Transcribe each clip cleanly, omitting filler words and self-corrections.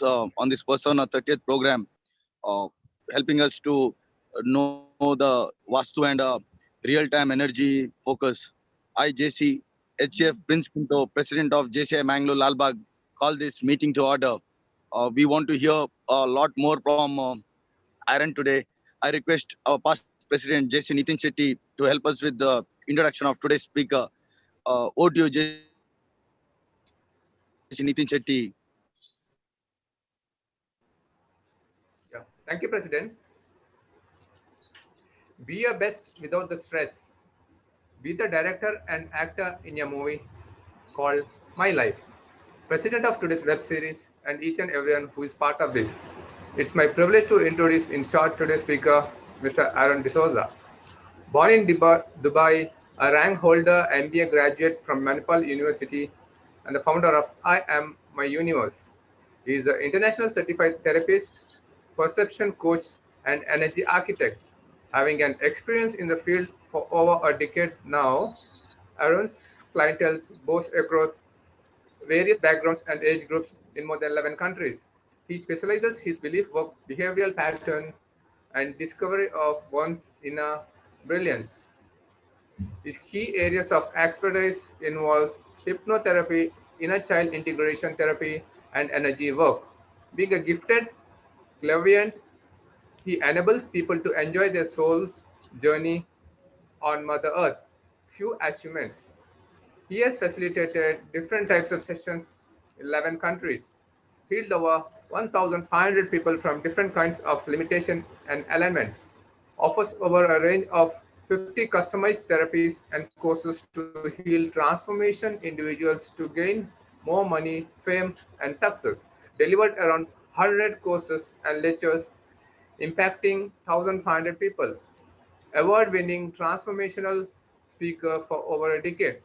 on this Persona 30th program, uh, helping us to know the Vastu and real-time energy focus. I, JC, HF Prince Pinto, President of JCI Mangalore Lalbagh, call this meeting to order. We want to hear a lot more from Aaron today. I request our past President JC Nitin Shetty to help us with the introduction of today's speaker. Over to you, JC Nitin Shetty. Yeah. Thank you, President. Be your best without the stress. Be the director and actor in a movie called My Life. President of today's web series, and each and everyone who is part of this. It's my privilege to introduce in short today's speaker, Mr. Aaron D'Souza. Born in Dubai, a rank holder, MBA graduate from Manipal University, and the founder of I Am My Universe. He is an international certified therapist, perception coach, and energy architect. Having an experience in the field for over a decade now, Aaron's clientele boasts across various backgrounds and age groups in more than 11 countries. He specializes his belief work, behavioral pattern, and discovery of one's inner brilliance. His key areas of expertise involves hypnotherapy, inner child integration therapy, and energy work. Being a gifted clairvoyant, he enables people to enjoy their soul's journey on Mother Earth. Few achievements. He has facilitated different types of sessions in 11 countries, healed over 1,500 people from different kinds of limitation and ailments, offers over a range of 50 customized therapies and courses to heal transformation individuals to gain more money, fame, and success. Delivered around 100 courses and lectures impacting 1,500 people. Award winning transformational speaker for over a decade.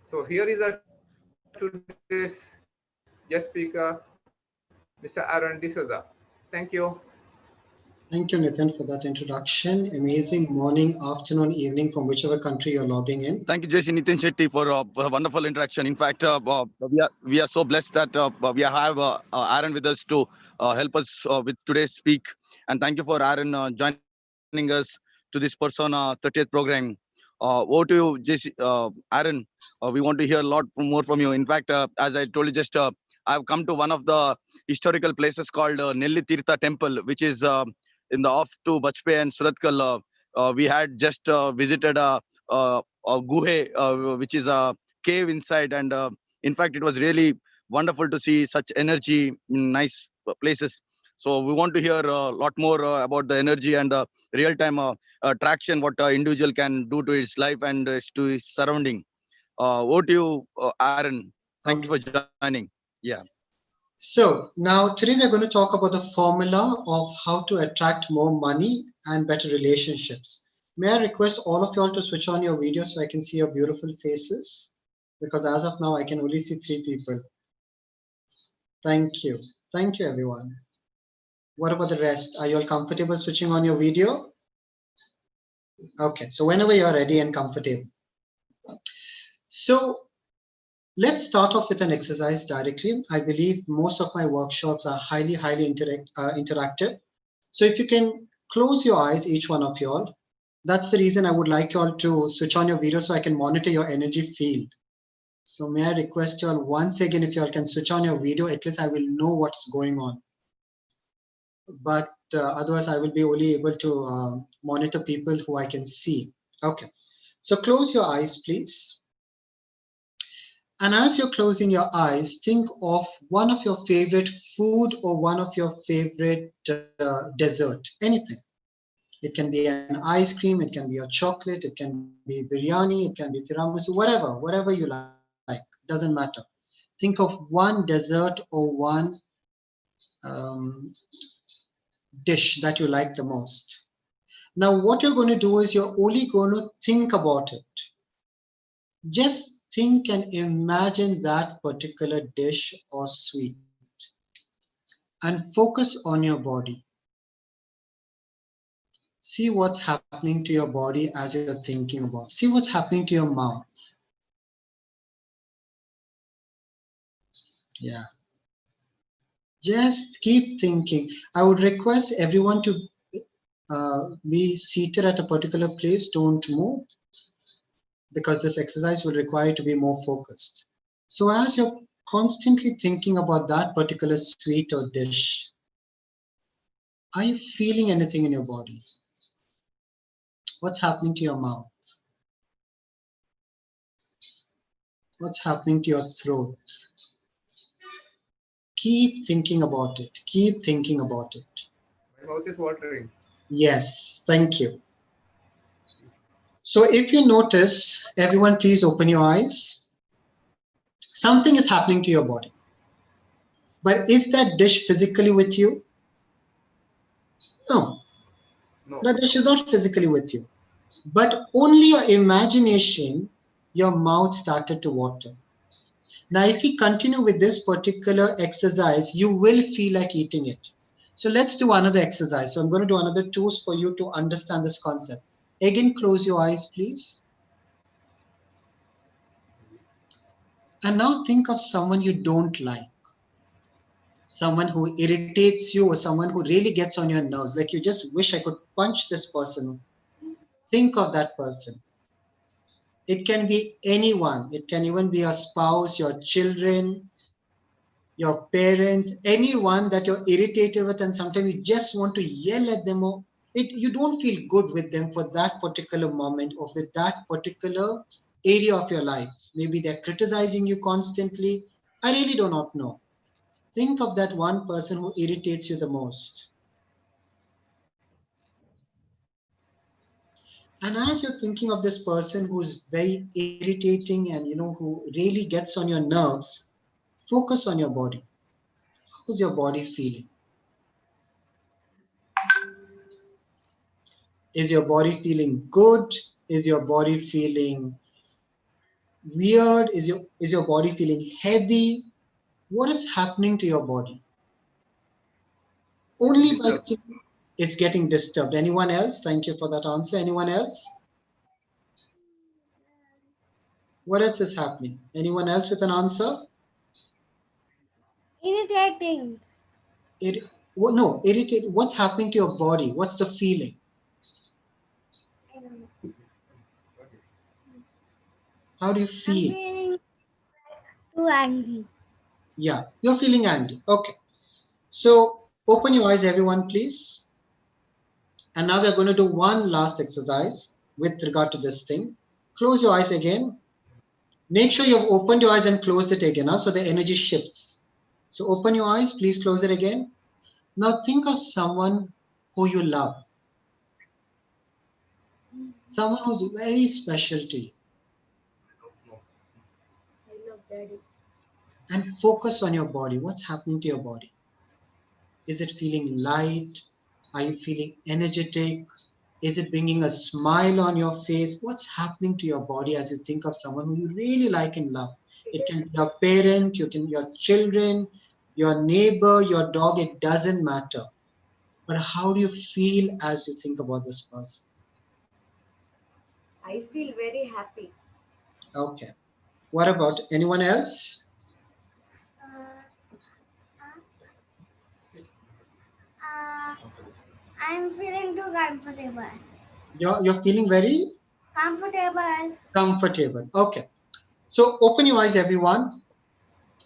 So here is our today's guest speaker, Mr. Aaron D'Souza. Thank you. Thank you, Nitin, for that introduction. Amazing morning, afternoon, evening from whichever country you're logging in. Thank you, JC Nitin Shetty, for a wonderful introduction. In fact, we are so blessed that we have Aaron with us to help us with today's speak. And thank you for Aaron joining us to this Persona 30th program. Over to you, JC, Aaron. We want to hear a lot more from you. In fact, as I told you, just I've come to one of the historical places called Nelli Tirtha Temple, which is in the off to Bachpe and Suratkal. We had just visited Guhe, which is a cave inside. And in fact, it was really wonderful to see such energy in nice places. So we want to hear a lot more about the energy and the real-time traction, what individual can do to his life and to his surrounding. Over to you, Aaron. Thank you for joining. Yeah. So now today we're going to talk about the formula of how to attract more money and better relationships. May I request all of you all to switch on your video so I can see your beautiful faces? Because as of now, I can only see 3 people. Thank you. Thank you, everyone. What about the rest? Are you all comfortable switching on your video? Okay, so whenever you're ready and comfortable. So let's start off with an exercise directly. I believe most of my workshops are highly interactive. So if you can close your eyes, each one of you all, that's the reason I would like you all to switch on your video so I can monitor your energy field. So may I request you all once again, if you all can switch on your video, at least I will know what's going on. But otherwise I will be only able to monitor people who I can see. Okay, so close your eyes, please. And as you're closing your eyes, think of one of your favorite food or one of your favorite dessert, anything. It can be an ice cream, it can be a chocolate, it can be biryani, it can be tiramisu, whatever you like, doesn't matter. Think of one dessert or one dish that you like the most. Now, what you're going to do is you're only going to think about it. Just think and imagine that particular dish or sweet and focus on your body. See what's happening to your body as you're thinking about. See what's happening to your mouth. Yeah. Just keep thinking. I would request everyone to be seated at a particular place. Don't move, because this exercise will require you to be more focused. So as you're constantly thinking about that particular sweet or dish, are you feeling anything in your body? What's happening to your mouth? What's happening to your throat? Keep thinking about it. Keep thinking about it. My mouth is watering. Yes, thank you. So if you notice, everyone please open your eyes. Something is happening to your body. But is that dish physically with you? No, No. that dish is not physically with you. But only your imagination, your mouth started to water. Now, if we continue with this particular exercise, you will feel like eating it. So let's do another exercise. So I'm going to do another tools for you to understand this concept. Again, close your eyes, please. And now think of someone you don't like. Someone who irritates you, or someone who really gets on your nerves. Like you just wish I could punch this person. Think of that person. It can be anyone. It can even be your spouse, your children, your parents, anyone that you're irritated with, and sometimes you just want to yell at them, or you don't feel good with them for that particular moment or with that particular area of your life. Maybe they're criticizing you constantly. I really do not know. Think of that one person who irritates you the most. And as you're thinking of this person who's very irritating and who really gets on your nerves, focus on your body. How's your body feeling? Is your body feeling good? Is your body feeling weird? Is your body feeling heavy? What is happening to your body? Only by Disturbed. thinking it's getting disturbed. Anyone else? Thank you for that answer. Anyone else? What else is happening? Anyone else with an answer? Irritating. No, irritate. What's happening to your body? What's the feeling? I don't know. How do you I'm feel? feeling too angry. Yeah, you're feeling angry. Okay. So open your eyes, everyone, please. And now we're going to do one last exercise with regard to this thing. Close your eyes again. Make sure you've opened your eyes and closed it again, so the energy shifts. So open your eyes, please close it again. Now think of someone who you love, someone who's very special to you, No. I love daddy. and focus on your body. What's happening to your body? Is it feeling light? Are you feeling energetic? Is it bringing a smile on your face? What's happening to your body as you think of someone who you really like and love? It can be your parent, your children, your neighbor, your dog, it doesn't matter. But how do you feel as you think about this person? I feel very happy. Okay. What about anyone else? I'm feeling too comfortable. You're feeling very Comfortable. comfortable. Okay. So open your eyes, everyone.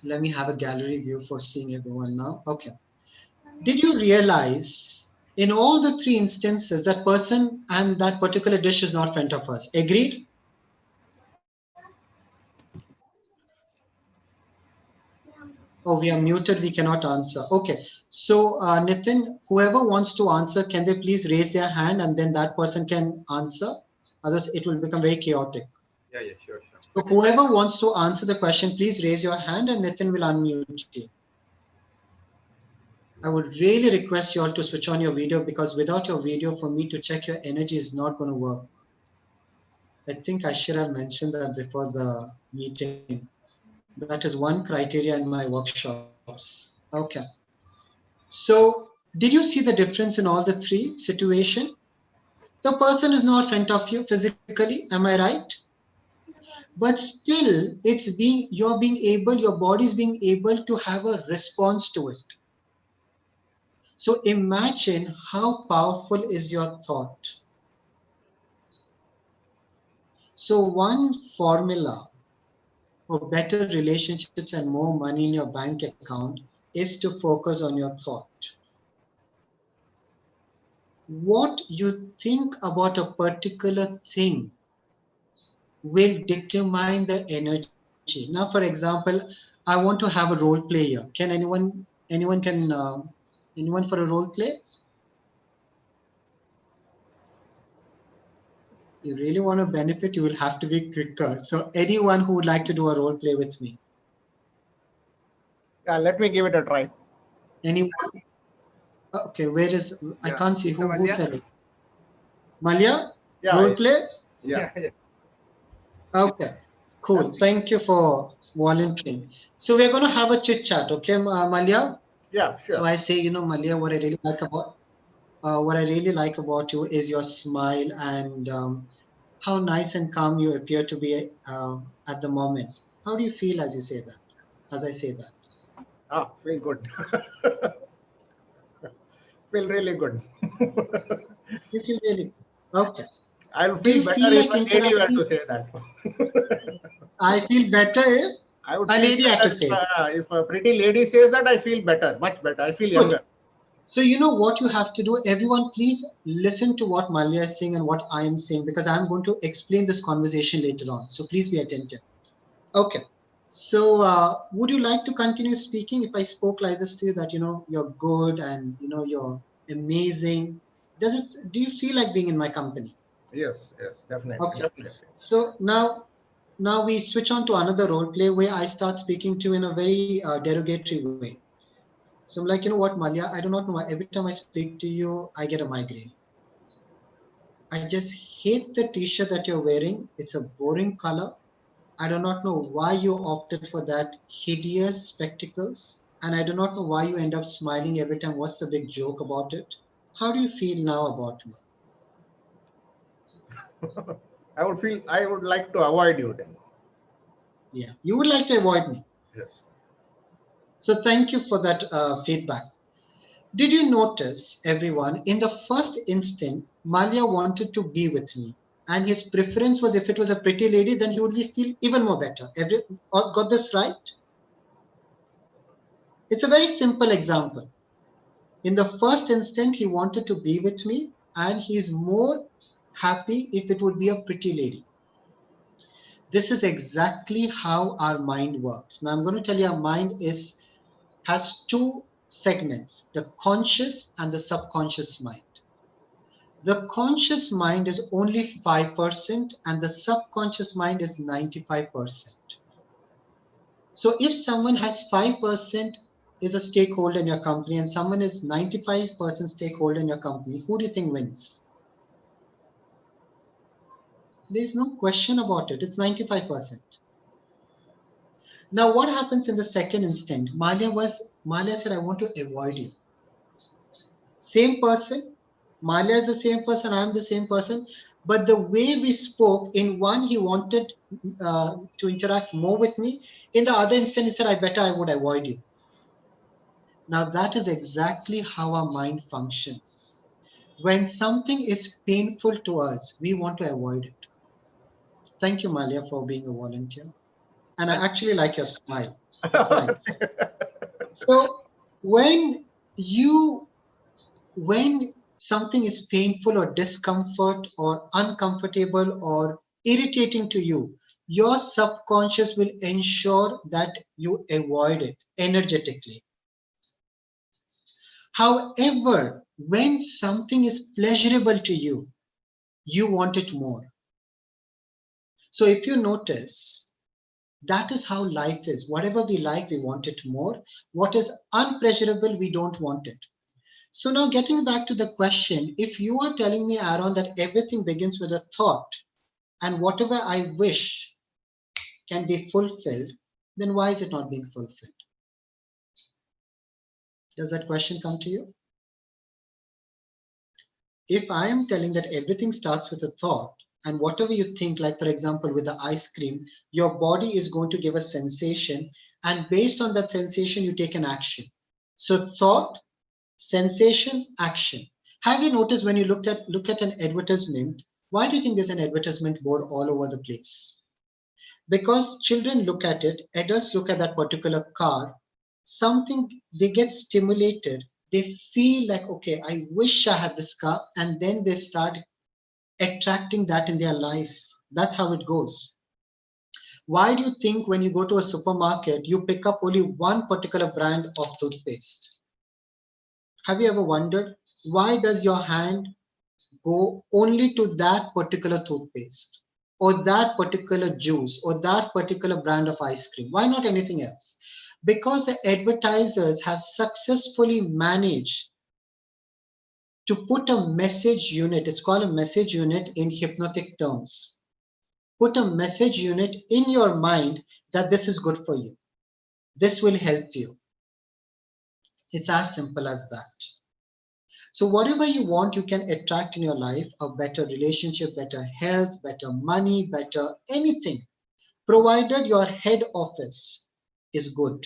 Let me have a gallery view for seeing everyone now. Okay. Did you realize in all the three instances that person and that particular dish is not front of us? Agreed? Oh, we are muted. We cannot answer. Okay. So Nitin, whoever wants to answer, can they please raise their hand and then that person can answer? Otherwise, it will become very chaotic. Yeah, sure. So whoever wants to answer the question, please raise your hand and Nitin will unmute you. I would really request you all to switch on your video, because without your video, for me to check your energy is not going to work. I think I should have mentioned that before the meeting. That is one criteria in my workshops. Okay. So did you see the difference in all the three situations? The person is not in front of you physically, am I right? But still, your body's being able to have a response to it. So imagine how powerful is your thought. So one formula for better relationships and more money in your bank account is to focus on your thought. What you think about a particular thing will determine the energy. Now, for example, I want to have a role play here. Can anyone for a role play? You really want to benefit, you will have to be quicker. So anyone who would like to do a role play with me? Yeah, let me give it a try. Anyone? Okay, where is, I Yeah, can't see Mr. who Malia? said it. Malia, Yeah, role play? yeah. Yeah. Okay, cool. Thank you for volunteering. So we're going to have a chit chat, okay, Malia? Yeah, So sure. I say, Malia, what I really like about you is your smile and how nice and calm you appear to be at the moment. How do you feel as you say that? As I say that, Feel good. Feel really good. you feel really okay. I'll Do feel you better feel if like a lady were interacting? to say that. I feel better if I would a feel lady had to better say it. if a pretty lady says that. I feel better, much better. I feel Good. younger. So you know what you have to do. Everyone, please listen to what Malia is saying and what I am saying because I'm going to explain this conversation later on. So please be attentive. Okay. So would you like to continue speaking if I spoke like this to you that you're good and you're amazing? Do you feel like being in my company? Yes, yes, definitely, Okay. definitely. So now we switch on to another role play where I start speaking to you in a very derogatory way. So I'm like, you know what, Malia, I do not know why every time I speak to you, I get a migraine. I just hate the t-shirt that you're wearing. It's a boring color. I do not know why you opted for that hideous spectacles. And I do not know why you end up smiling every time. What's the big joke about it? How do you feel now about me? I would like to avoid you then. Yeah, you would like to avoid me. Yes. So thank you for that feedback. Did you notice, everyone, in the first instant, Malia wanted to be with me. And his preference was if it was a pretty lady, then he would feel even more better. Got this right? It's a very simple example. In the first instant, he wanted to be with me, and he's more happy if it would be a pretty lady. This is exactly how our mind works. Now, I'm going to tell you our mind has two segments, the conscious and the subconscious mind. The conscious mind is only 5% and the subconscious mind is 95%. So if someone has 5% is a stakeholder in your company and someone is 95% stakeholder in your company, who do you think wins? There's no question about it. It's 95%. Now, what happens in the second instant? Malia said, I want to avoid you. Same person. Malia is the same person. I'm the same person. But the way we spoke, in one, he wanted to interact more with me. In the other instant, he said, I would avoid you. Now, that is exactly how our mind functions. When something is painful to us, we want to avoid it. Thank you, Malia, for being a volunteer. And I actually like your smile. It's nice. So you when something is painful or discomfort or uncomfortable or irritating to you, your subconscious will ensure that you avoid it energetically. However, when something is pleasurable to you, you want it more. So if you notice, that is how life is. Whatever we like, we want it more. What is unpleasurable, we don't want it. So now getting back to the question, if you are telling me, Aaron, that everything begins with a thought and whatever I wish can be fulfilled, then why is it not being fulfilled? Does that question come to you? If I am telling that everything starts with a thought and whatever you think, like for example, with the ice cream, your body is going to give a sensation and based on that sensation, you take an action. So thought Sensation, action. Have you noticed when you look at an advertisement, why do you think there's an advertisement board all over the place? Because children look at it, adults look at that particular car, something, they get stimulated, they feel like, okay, I wish I had this car, and then they start attracting that in their life. That's how it goes. Why do you think when you go to a supermarket, you pick up only one particular brand of toothpaste? Have you ever wondered why does your hand go only to that particular toothpaste or that particular juice or that particular brand of ice cream? Why not anything else? Because the advertisers have successfully managed to put a message unit, it's called a message unit in hypnotic terms. Put a message unit in your mind that this is good for you. This will help you. It's as simple as that. So whatever you want, you can attract in your life: a better relationship, better health, better money, better anything, provided your head office is good.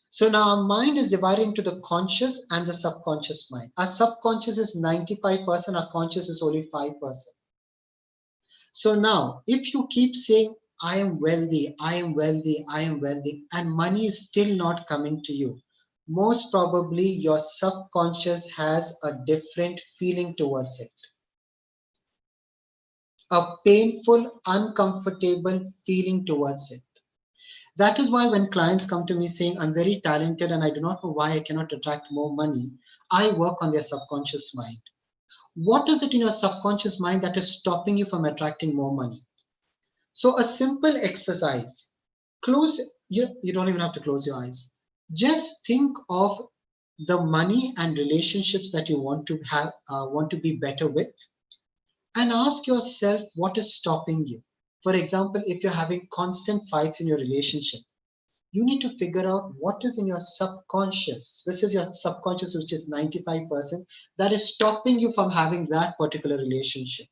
So now our mind is divided into the conscious and the subconscious mind. Our subconscious is 95%, our conscious is only 5%. So now, if you keep saying, I am wealthy, I am wealthy, I am wealthy, and money is still not coming to you, most probably your subconscious has a different feeling towards it. A painful, uncomfortable feeling towards it. That is why when clients come to me saying, I'm very talented and I do not know why I cannot attract more money, I work on their subconscious mind. What is it in your subconscious mind that is stopping you from attracting more money? So a simple exercise, you don't even have to close your eyes. Just think of the money and relationships that you want to have, want to be better with, and ask yourself what is stopping you. For example, if you're having constant fights in your relationship, you need to figure out what is in your subconscious. This is your subconscious, which is 95%, that is stopping you from having that particular relationship.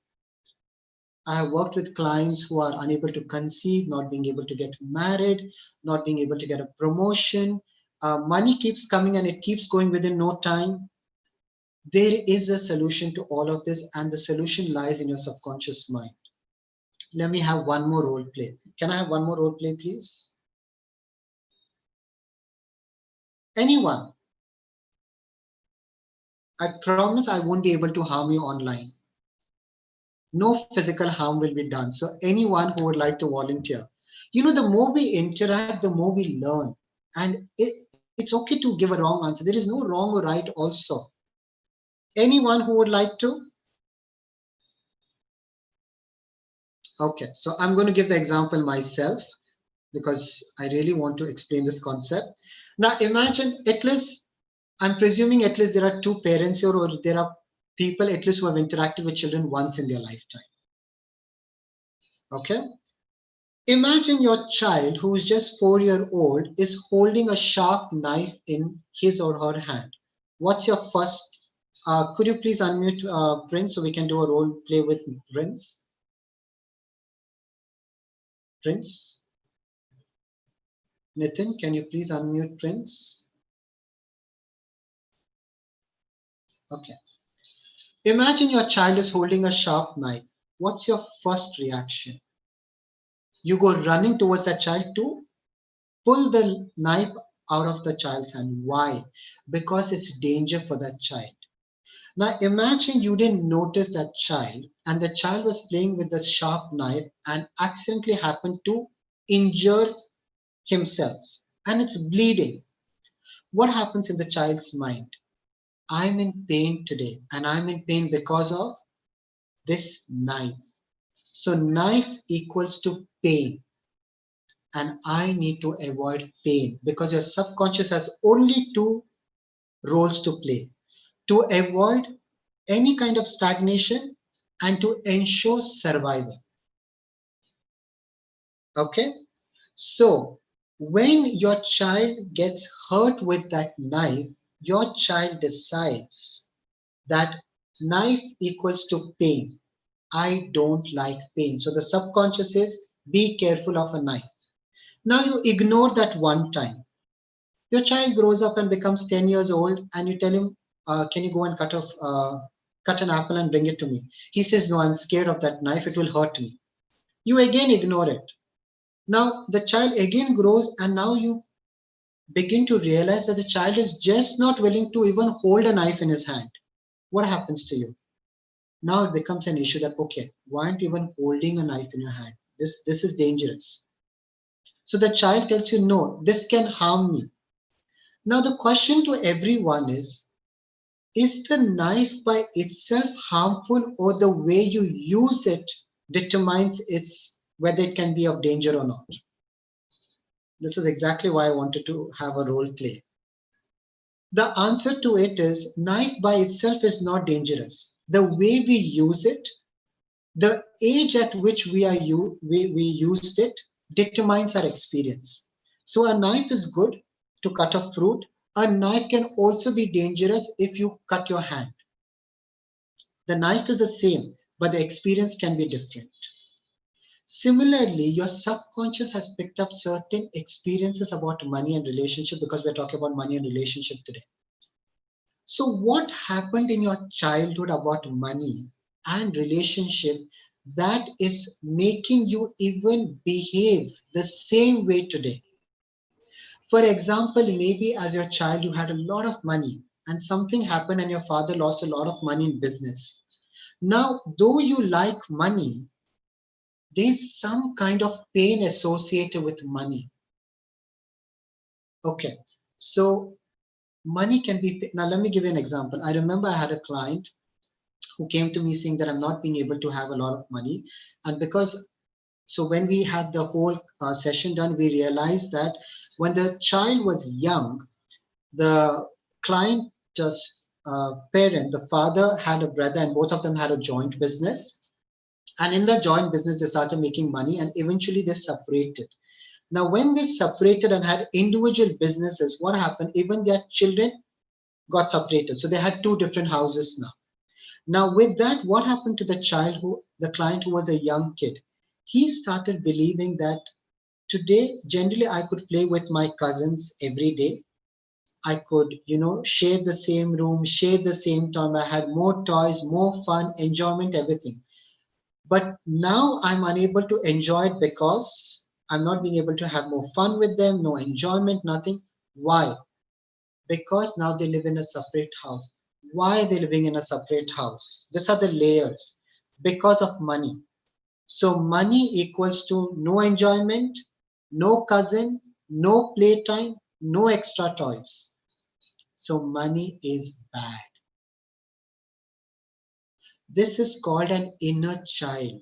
I have worked with clients who are unable to conceive, not being able to get married, not being able to get a promotion. Money keeps coming and it keeps going within no time. There is a solution to all of this, and the solution lies in your subconscious mind. Let me have one more role play. Can I have one more role play, please? Anyone? I promise I won't be able to harm you online. No physical harm will be done. So anyone who would like to volunteer, you know, the more we interact, the more we learn. And it's okay to give a wrong answer. There is no wrong or right also. Anyone who would like to? Okay, so I'm going to give the example myself because I really want to explain this concept. Now imagine, at least, I'm presuming at least there are two parents here, or there are people at least who have interacted with children once in their lifetime. Okay. Imagine your child who is just 4-year-old is holding a sharp knife in his or her hand. What's your first? Could you please unmute Prince so we can do a role play with Prince? Prince? Nitin, can you please unmute Prince? Okay. Imagine your child is holding a sharp knife. What's your first reaction? You go running towards that child to pull the knife out of the child's hand. Why? Because it's danger for that child. Now imagine you didn't notice that child and the child was playing with the sharp knife and accidentally happened to injure himself and it's bleeding. What happens in the child's mind? I'm in pain today and I'm in pain because of this knife. So knife equals to pain. And I need to avoid pain because your subconscious has only two roles to play: to avoid any kind of stagnation and to ensure survival. Okay, so when your child gets hurt with that knife, your child decides that knife equals to pain. I don't like pain. So the subconscious is, be careful of a knife. Now you ignore that one time. Your child grows up and becomes 10 years old, and you tell him, can you go and cut an apple and bring it to me? He says, no, I'm scared of that knife, it will hurt me. You again ignore it. Now the child again grows, and now you begin to realize that the child is just not willing to even hold a knife in his hand. What happens to you? Now it becomes an issue that, okay, why aren't you even holding a knife in your hand? This is dangerous. So the child tells you, no, this can harm me. Now the question to everyone is the knife by itself harmful, or the way you use it determines whether it can be of danger or not? This is exactly why I wanted to have a role play. The answer to it is knife by itself is not dangerous. The way we use it, the age at which we used it determines our experience. So a knife is good to cut a fruit. A knife can also be dangerous if you cut your hand. The knife is the same, but the experience can be different. Similarly, your subconscious has picked up certain experiences about money and relationship, because we're talking about money and relationship today. So what happened in your childhood about money and relationship that is making you even behave the same way today? For example, maybe as your child, you had a lot of money and something happened and your father lost a lot of money in business. Now, though you like money, there's some kind of pain associated with money. Okay, so money can be, now let me give you an example. I remember I had a client who came to me saying that I'm not being able to have a lot of money. And so when we had the whole session done, we realized that when the child was young, the client's parent, the father had a brother, and both of them had a joint business. And in the joint business, they started making money, and eventually they separated. Now, when they separated and had individual businesses, what happened? Even their children got separated. So they had two different houses now. Now, with that, what happened to the client who was a young kid? He started believing that today, generally, I could play with my cousins every day. I could, share the same room, share the same time. I had more toys, more fun, enjoyment, everything. But now I'm unable to enjoy it because I'm not being able to have more fun with them, no enjoyment, nothing. Why? Because now they live in a separate house. Why are they living in a separate house? These are the layers. Because of money. So money equals to no enjoyment, no cousin, no playtime, no extra toys. So money is bad. This is called an inner child.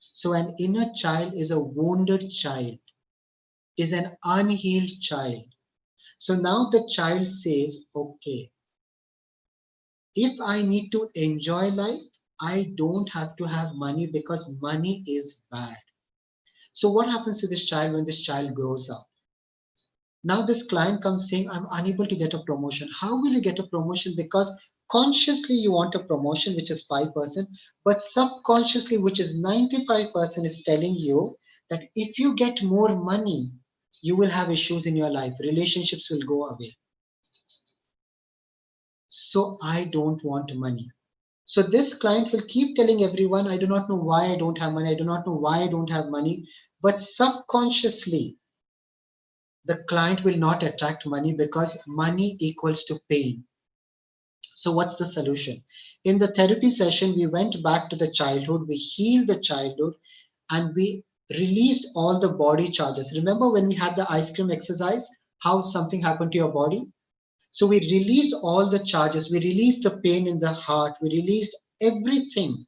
So an inner child is a wounded child, is an unhealed child. So now the child says, okay, if I need to enjoy life, I don't have to have money because money is bad. So what happens to this child when this child grows up? Now this client comes saying, I'm unable to get a promotion. How will you get a promotion? Because consciously you want a promotion, which is 5%, but subconsciously, which is 95%, is telling you that if you get more money, you will have issues in your life. Relationships will go away. So I don't want money. So this client will keep telling everyone, I do not know why I don't have money. I do not know why I don't have money. But subconsciously, the client will not attract money because money equals to pain. So what's the solution? In the therapy session, we went back to the childhood, we healed the childhood, and we released all the body charges. Remember when we had the ice cream exercise, how something happened to your body? So we released all the charges, we released the pain in the heart, we released everything.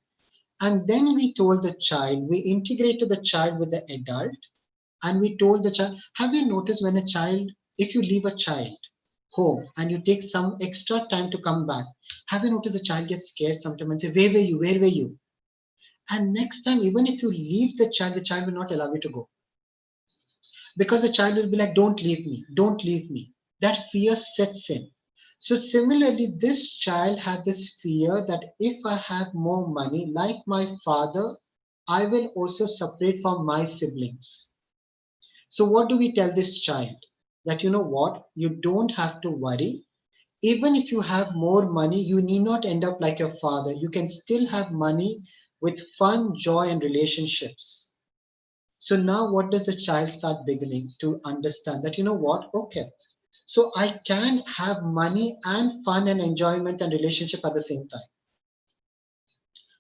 And then we told the child, we integrated the child with the adult, and we told the child, have you noticed when a child, if you leave a child home and you take some extra time to come back, have you noticed the child gets scared sometimes and say, where were you? Where were you? And next time, even if you leave the child will not allow you to go. Because the child will be like, don't leave me, don't leave me. That fear sets in. So similarly, this child had this fear that if I have more money, like my father, I will also separate from my siblings. So what do we tell this child? that you know what, you don't have to worry. Even if you have more money, you need not end up like your father. You can still have money with fun, joy, and relationships. So now what does the child start beginning to understand? That you know what, okay, so I can have money and fun and enjoyment and relationship at the same time.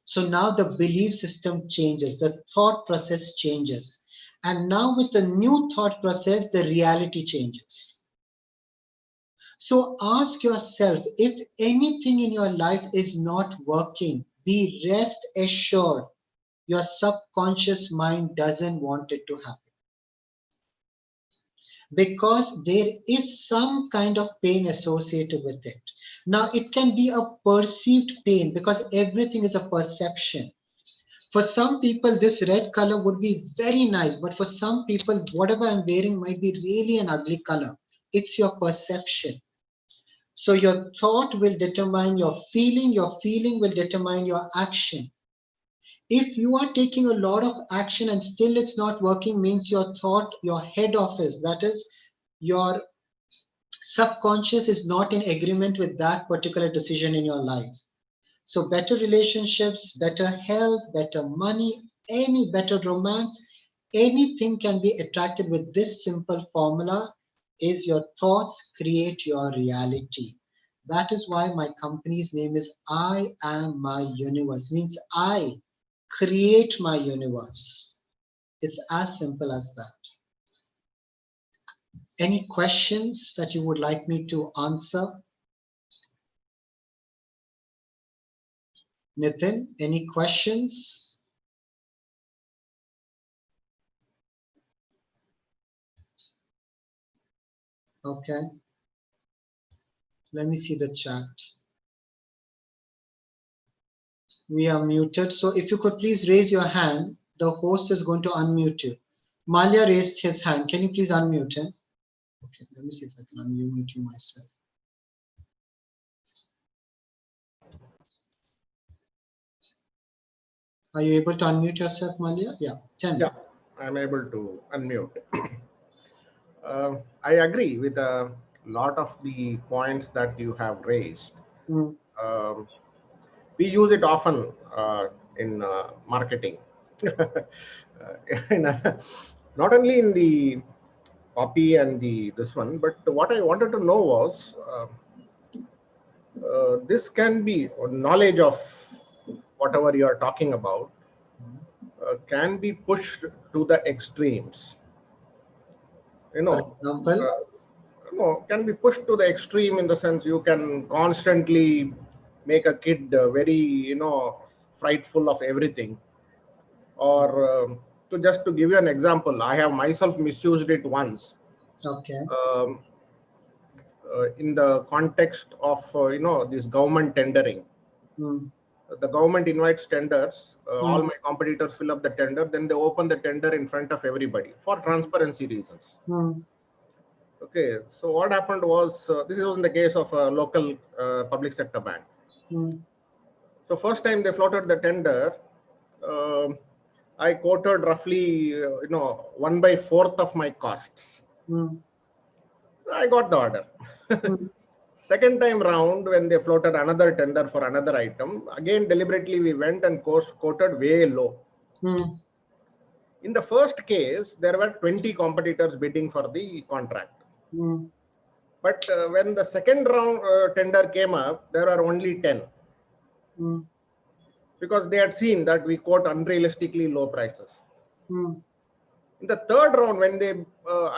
So now the belief system changes, the thought process changes. And now with the new thought process, the reality changes. So ask yourself, if anything in your life is not working, be rest assured your subconscious mind doesn't want it to happen. Because there is some kind of pain associated with it. Now, it can be a perceived pain because everything is a perception. For some people, this red color would be very nice, but for some people, whatever I'm wearing might be really an ugly color. It's your perception. So your thought will determine your feeling will determine your action. If you are taking a lot of action and still it's not working, means your thought, your head office, that is your subconscious, is not in agreement with that particular decision in your life. So better relationships, better health, better money, any better romance, anything can be attracted with this simple formula: is your thoughts create your reality. That is why my company's name is I Am My Universe, means I create my universe. It's as simple as that. Any questions that you would like me to answer? Nitin, any questions? Okay. Let me see the chat. We are muted. So if you could please raise your hand, the host is going to unmute you. Malia raised his hand. Can you please unmute him? Okay, let me see if I can unmute you myself. Are you able to unmute yourself, Malia? Yeah, tell me. Yeah, I'm able to unmute. I agree with a lot of the points that you have raised. Mm, We use it often in marketing. Not only in the copy and the this one, but what I wanted to know was this can be knowledge of whatever you are talking about can be pushed to the extremes. You for know, example, no, can be pushed to the extreme in the sense you can constantly make a kid very, frightful of everything. Or to just to give you an example, I have myself misused it once. okay. Um, in the context of this government tendering. Mm, The government invites tenders, all mm, my competitors fill up the tender, then they open the tender in front of everybody for transparency reasons. mm, Okay, so what happened was, this was in the case of a local public sector bank. mm, So first time they floated the tender, I quoted roughly, 1/4 of my costs. mm, I got the order. mm, Second time round, when they floated another tender for another item, again deliberately we went and quoted way low. mm, In the first case, there were 20 competitors bidding for the contract. mm, But when the second round tender came up, there are only 10. mm, Because they had seen that we quote unrealistically low prices. mm, In the third round, when they,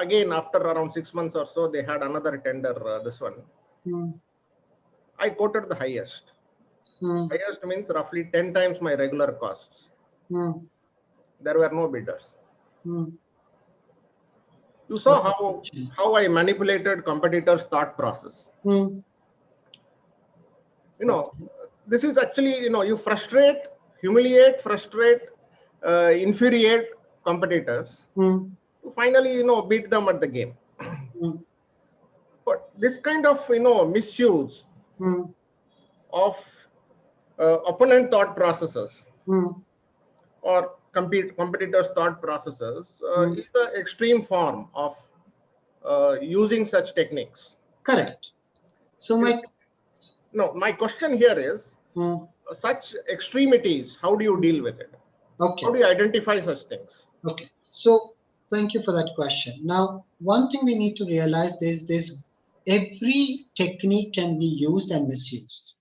again, after around 6 months or so, they had another tender, this one. mm, I quoted the highest. mm, Highest means roughly 10 times my regular costs. mm, There were no bidders. mm. You What's saw the how, question? how I manipulated competitors' thought process. Mm, You know, this is actually, you frustrate, humiliate, frustrate, infuriate competitors mm, to finally, beat them at the game. mm, But this kind of, misuse mm, of opponent thought processes mm, or competitors' thought processes mm, is the extreme form of using such techniques. Correct. So My question here is, such extremities, how do you deal with it? okay. How do you identify such things? Okay. So thank you for that question. Now, one thing we need to realize is this: every technique can be used and misused.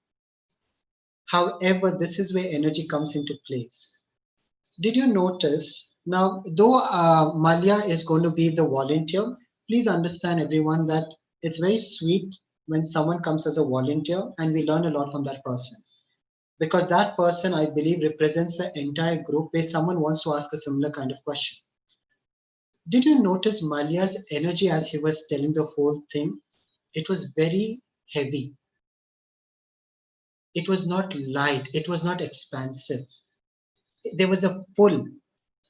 However, this is where energy comes into place. Did you notice now, though Malia is going to be the volunteer, please understand everyone that it's very sweet when someone comes as a volunteer and we learn a lot from that person. Because that person, I believe, represents the entire group where someone wants to ask a similar kind of question. Did you notice Malia's energy as he was telling the whole thing? It was very heavy. It was not light. It was not expansive. There was a pull.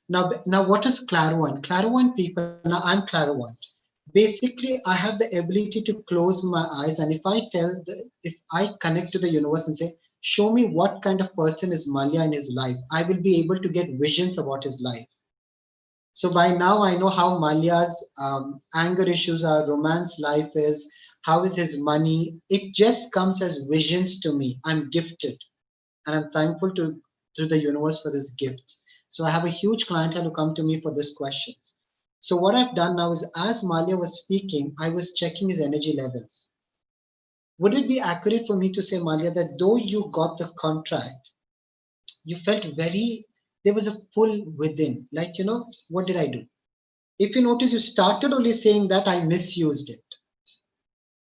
Now what is clairvoyant? Clairvoyant people, now I'm clairvoyant. Basically, I have the ability to close my eyes, and if I connect to the universe and say, show me what kind of person is Malia in his life, I will be able to get visions about his life. So by now I know how Malia's anger issues are, romance life is, how is his money. It just comes as visions to me. I'm gifted, and I'm thankful to the universe for this gift. So I have a huge clientele who come to me for these questions. So what I've done now is, as Malia was speaking, I was checking his energy levels. Would it be accurate for me to say, Malia, that though you got the contract, you felt there was a pull within, like, what did I do? If you notice, you started only saying that I misused it.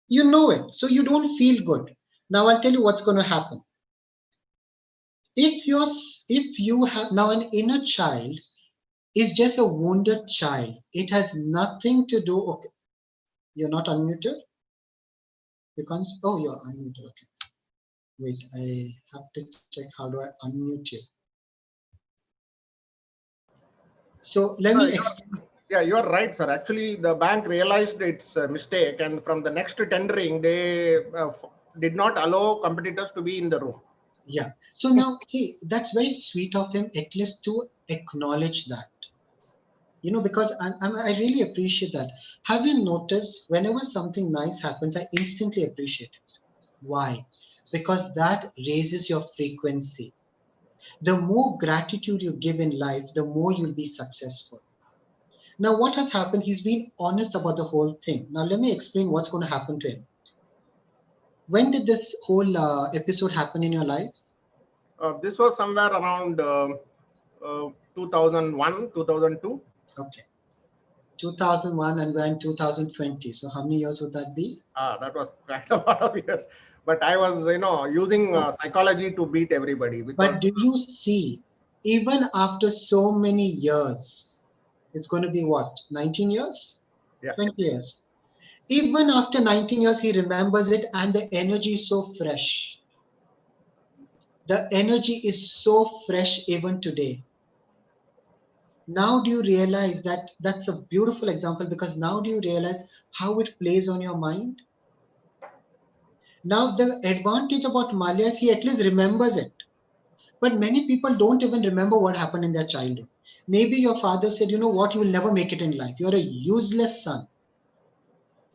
You know it, so you don't feel good. Now I'll tell you what's going to happen. If you have now, an inner child is just a wounded child. It has nothing to do. Okay, you're not unmuted. You can't. Oh, you're unmuted. Okay. Wait, I have to check. How do I unmute you? So let me explain. Yeah, you are right, sir. Actually, the bank realized its mistake, and from the next tendering, they did not allow competitors to be in the room. Yeah. So now, hey, that's very sweet of him, at least to acknowledge that. Because I really appreciate that. Have you noticed whenever something nice happens, I instantly appreciate it? Why? Because that raises your frequency. The more gratitude you give in life, the more you'll be successful. Now, what has happened? He's been honest about the whole thing. Now, let me explain what's going to happen to him. When did this whole episode happen in your life? This was somewhere around 2001, 2002. Okay. 2001, and we're in 2020. So how many years would that be? That was quite a lot of years. But I was, using psychology to beat everybody. But do you see, even after so many years, it's going to be what, 19 years? Yeah. 20 years. Even after 19 years, he remembers it, and the energy is so fresh. The energy is so fresh even today. Now do you realize that that's a beautiful example, because now do you realize how it plays on your mind? Now the advantage about Malia is he at least remembers it. But many people don't even remember what happened in their childhood. Maybe your father said, you know what, you will never make it in life. You're a useless son.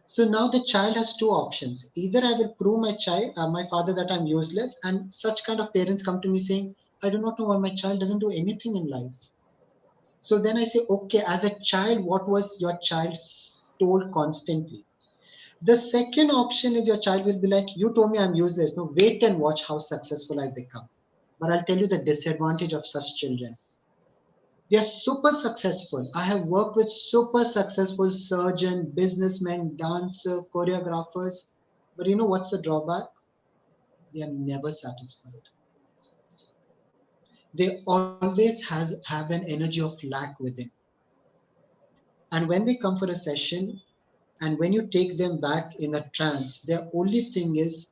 So now the child has two options. Either I will prove my father that I'm useless, and such kind of parents come to me saying, I do not know why my child doesn't do anything in life. So then I say, okay, as a child, what was your child told constantly? The second option is your child will be like, you told me I'm useless. No, wait and watch how successful I become. But I'll tell you the disadvantage of such children. They are super successful. I have worked with super successful surgeon, businessmen, dancer, choreographers. But you know what's the drawback? They are never satisfied. They always have an energy of lack within. And when they come for a session, and when you take them back in a trance, their only thing is,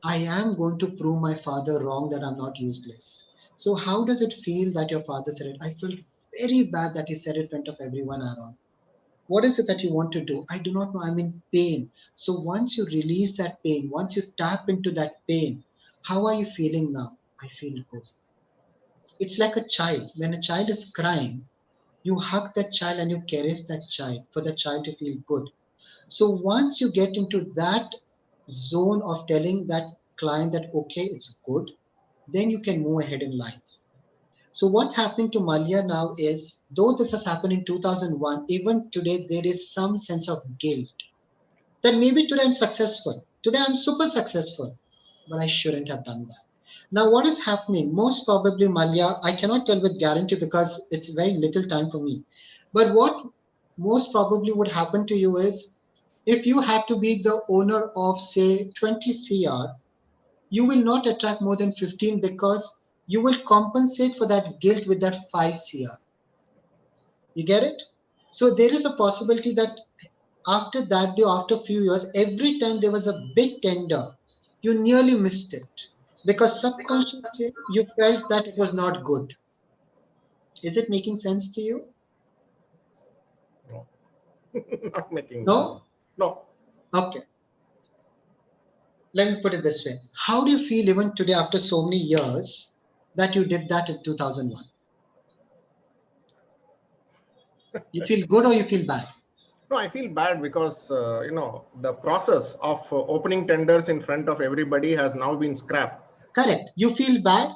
I am going to prove my father wrong that I'm not useless. So how does it feel that your father said it? I felt very bad that he said it in front of everyone around. What is it that you want to do? I do not know. I'm in pain. So once you release that pain, once you tap into that pain, how are you feeling now? I feel good. It's like a child. When a child is crying, You hug that child and you caress that child for the child to feel good. So once you get into that zone of telling that client that, okay, it's good, then you can move ahead in life. So what's happening to Malia now is, though this has happened in 2001, even today there is some sense of guilt that maybe today I'm successful. Today I'm super successful, but I shouldn't have done that. Now, what is happening? Most probably, Malia, I cannot tell with guarantee because it's very little time for me. But what most probably would happen to you is, if you had to be the owner of, say, 20 CR, you will not attract more than 15 because you will compensate for that guilt with that 5 CR. You get it? So there is a possibility that after that day, after a few years, every time there was a big tender, you nearly missed it because subconsciously you felt that it was not good. Is it making sense to you? No. Not making sense. No? No. Okay. Let me put it this way. How do you feel even today after so many years that you did that in 2001? You feel good or you feel bad? No, I feel bad because the process of opening tenders in front of everybody has now been scrapped. Correct. You feel bad?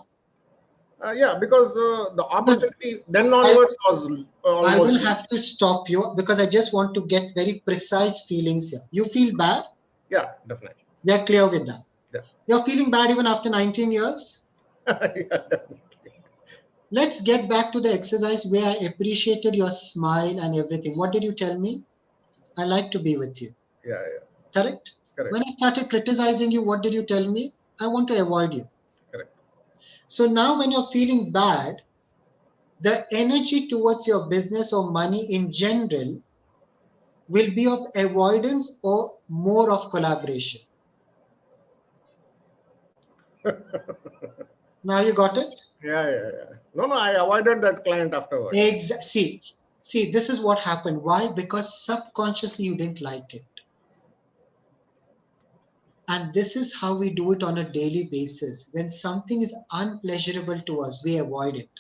Yeah, because the opportunity then I, onwards was I almost. will have to stop you because I just want to get very precise feelings here. You feel bad? Yeah, definitely. We are clear with that. Yeah. You're feeling bad even after 19 years? Yeah, definitely. Let's get back to the exercise where I appreciated your smile and everything. What did you tell me? I like to be with you. Yeah, yeah. Correct? Correct. When I started criticizing you, what did you tell me? I want to avoid you. Correct. So now when you're feeling bad, the energy towards your business or money in general will be of avoidance or more of collaboration. Now you got it? Yeah, yeah, yeah. No, I avoided that client afterwards. See, this is what happened. Why? Because subconsciously you didn't like it. And this is how we do it on a daily basis. When something is unpleasurable to us, we avoid it.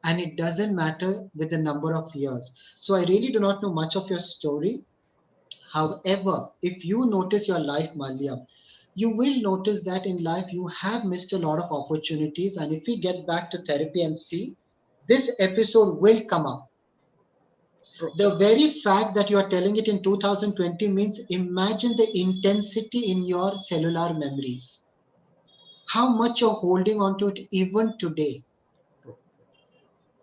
And it doesn't matter with the number of years. So I really do not know much of your story. However, if you notice your life, Malia, you will notice that in life you have missed a lot of opportunities. And if we get back to therapy and see, this episode will come up. True. The very fact that you are telling it in 2020 means imagine the intensity in your cellular memories. How much you're holding on to it even today. True.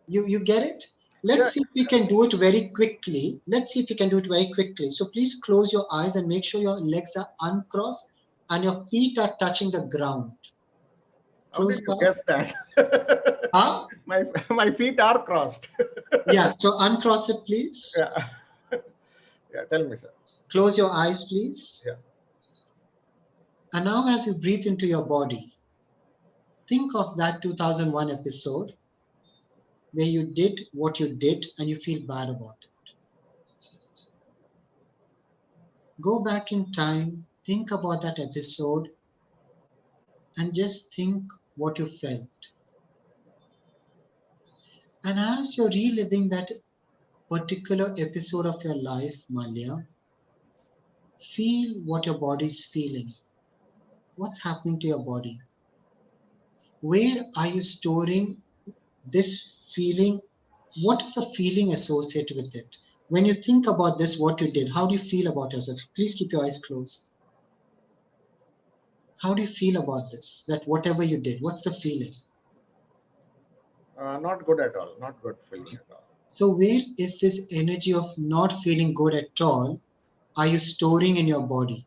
You get it? Yeah. Let's see if we can do it very quickly. Let's see if we can do it very quickly. So please close your eyes and make sure your legs are uncrossed and your feet are touching the ground. How Close did you your eyes. guess that? Huh? My feet are crossed. Yeah, so uncross it, please. Yeah. Yeah, tell me, sir. Close your eyes, please. Yeah. And now as you breathe into your body, think of that 2001 episode where you did what you did and you feel bad about it. Go back in time, think about that episode, and just think what you felt. And as you're reliving that particular episode of your life, Malia, feel what your body is feeling. What's happening to your body? Where are you storing this feeling? What is the feeling associated with it? When you think about this, what you did, how do you feel about yourself? Please keep your eyes closed. How do you feel about this? That whatever you did, what's the feeling? Not good at all. Not good feeling at all. So, where is this energy of not feeling good at all? Are you storing in your body?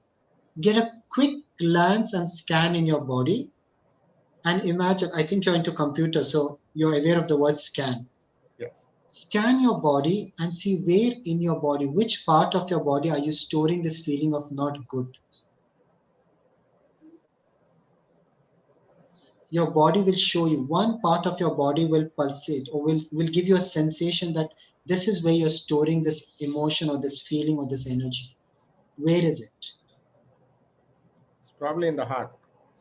Get a quick glance and scan in your body and imagine. I think you're into computer, so you're aware of the word scan. Yeah. Scan your body and see where in your body, which part of your body are you storing this feeling of not good? Your body will show you. One part of your body will pulsate or will give you a sensation that this is where you're storing this emotion or this feeling or this energy. Where is it? It's probably in the heart.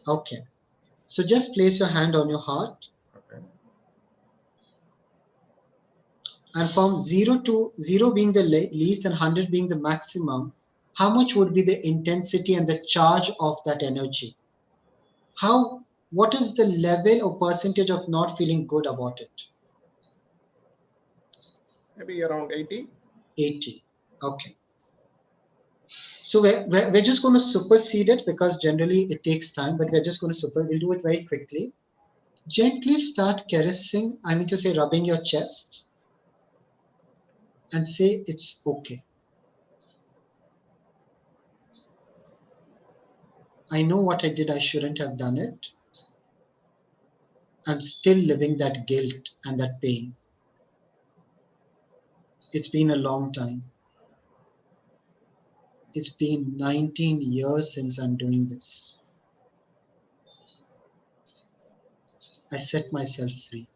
Okay. So just place your hand on your heart Okay. And from 0 being the least and 100 being the maximum, how much would be the intensity and the charge of that energy? What is the level or percentage of not feeling good about it? Maybe around 80. 80. Okay. So we're just going to supersede it because generally it takes time, but we're just going to we'll do it very quickly. Gently start caressing, I mean to say rubbing your chest and say it's okay. I know what I did, I shouldn't have done it. I'm still living that guilt and that pain. It's been a long time. It's been 19 years since I'm doing this. I set myself free.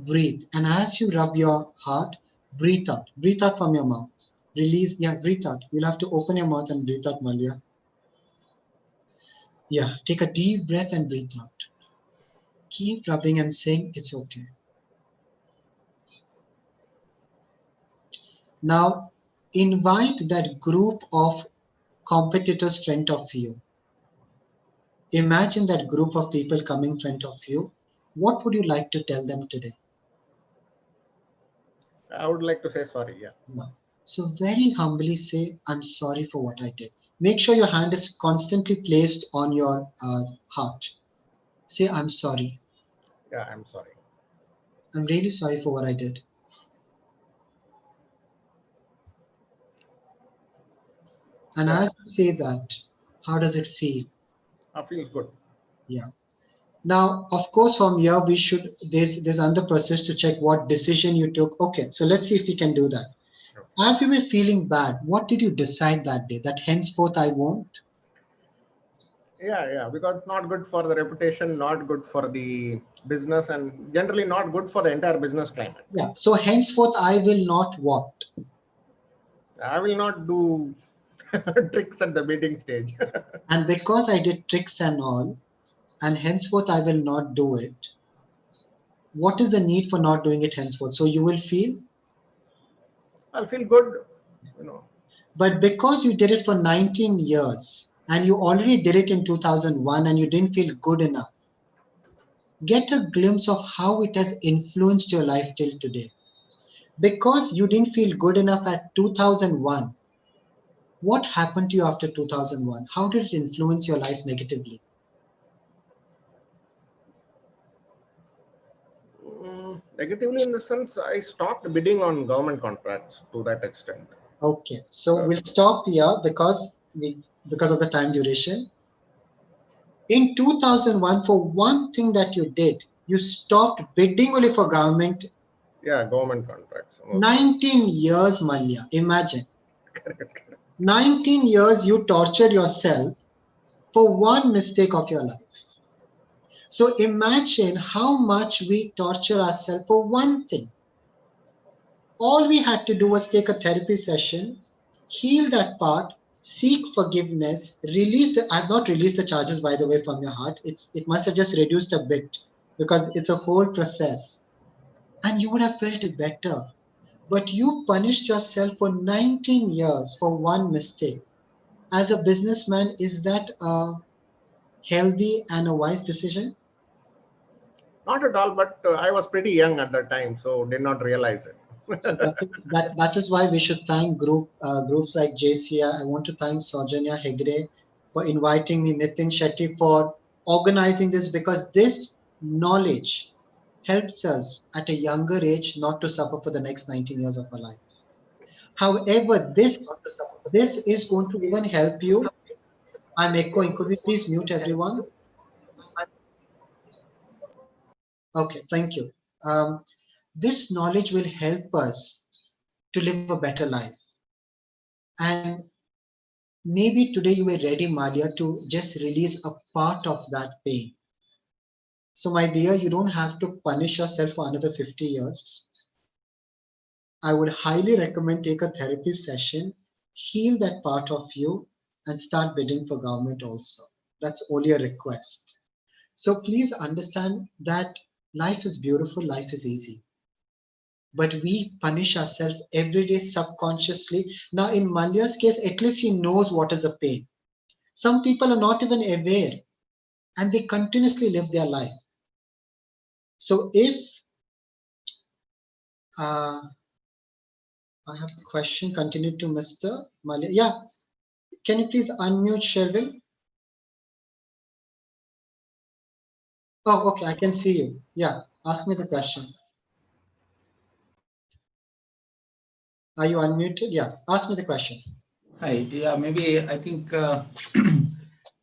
Breathe. And as you rub your heart, breathe out. Breathe out from your mouth. Release. Yeah, breathe out. You'll have to open your mouth and breathe out, Malia. Yeah, take a deep breath and breathe out. Keep rubbing and saying it's okay. Now, invite that group of competitors in front of you. Imagine that group of people coming in front of you. What would you like to tell them today? I would like to say sorry. Yeah. No. So very humbly say, I'm sorry for what I did. Make sure your hand is constantly placed on your heart. Say, I'm sorry. Yeah, I'm sorry. I'm really sorry for what I did. And as you say that, how does it feel? Feels good. Yeah. Now, of course, from here, there's another process to check what decision you took. Okay, so let's see if we can do that. Sure. As you were feeling bad, what did you decide that day? That henceforth I won't? Yeah, because not good for the reputation, not good for the business, and generally not good for the entire business climate. Yeah, so henceforth I will not what? I will not do tricks at the meeting stage. And because I did tricks and all, and henceforth I will not do it, what is the need for not doing it henceforth? So you will feel, I'll feel good, you know. but because you did it for 19 years and you already did it in 2001 and you didn't feel good enough, get a glimpse of how it has influenced your life till today. Because you didn't feel good enough at 2001, what happened to you after 2001? How did it influence your life negatively? Negatively in the sense I stopped bidding on government contracts to that extent. Okay, so we'll stop here because of the time duration. In 2001, for one thing that you did, you stopped bidding only for government. Yeah, government contracts. 19 years, Malia, imagine. 19 years you tortured yourself for one mistake of your life. So imagine how much we torture ourselves for one thing. All we had to do was take a therapy session, heal that part, seek forgiveness, I've not released the charges, by the way, from your heart. It must have just reduced a bit because it's a whole process. And you would have felt better. But you punished yourself for 19 years for one mistake. As a businessman, is that a healthy and a wise decision? Not at all, but I was pretty young at that time, so did not realize it. So that is why we should thank groups like JCI. I want to thank Saujanya Hegde for inviting me, Nitin Shetty for organizing this, because this knowledge helps us at a younger age not to suffer for the next 19 years of our life. However, this is going to even help you. I'm echoing. Could we please mute everyone? Okay, thank you. This knowledge will help us to live a better life. And maybe today you were ready, Malia, to just release a part of that pain. So my dear, you don't have to punish yourself for another 50 years. I would highly recommend take a therapy session, heal that part of you, and start bidding for government also. That's only a request. So please understand that life is beautiful, life is easy. but we punish ourselves every day subconsciously. Now, in Malya's case, at least he knows what is a pain. Some people are not even aware and they continuously live their life. So if I have a question, continue to Mr. Malya. Yeah, can you please unmute Shervin? Oh, okay, I can see you. Yeah, ask me the question. Are you unmuted? Yeah, ask me the question. Hi. Yeah, maybe I think a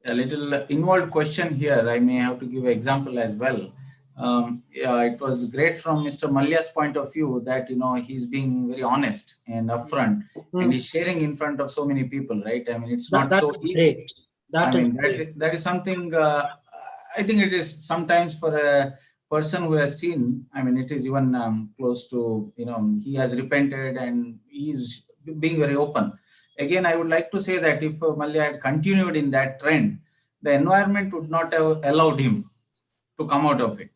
little involved question here. I may have to give an example as well. Yeah, it was great from Mr. Malya's point of view that, he's being very honest and upfront and he's sharing in front of so many people, right? I mean, it's not so That's easy. great. That is great. That is something, I think it is sometimes for a person who has seen, I mean, it is even close to, he has repented and he's being very open. Again, I would like to say that if Malya had continued in that trend, the environment would not have allowed him to come out of it.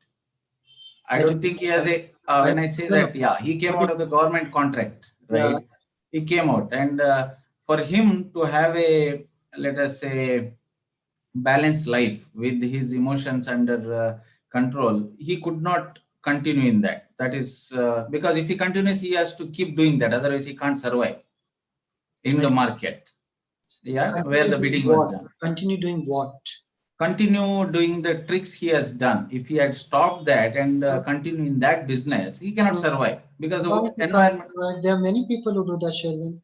I don't think he has when I say that, yeah, he came out of the government contract, right? Yeah. He came out, and for him to have a, let us say, balanced life with his emotions under control, he could not continue in that. That is because if he continues, he has to keep doing that. Otherwise, he can't survive in the market. Yeah, continue where the bidding was done. Continue doing what? Continue doing the tricks he has done. If he had stopped that and continue in that business, he cannot survive because the environment. There are many people who do that, Shervin.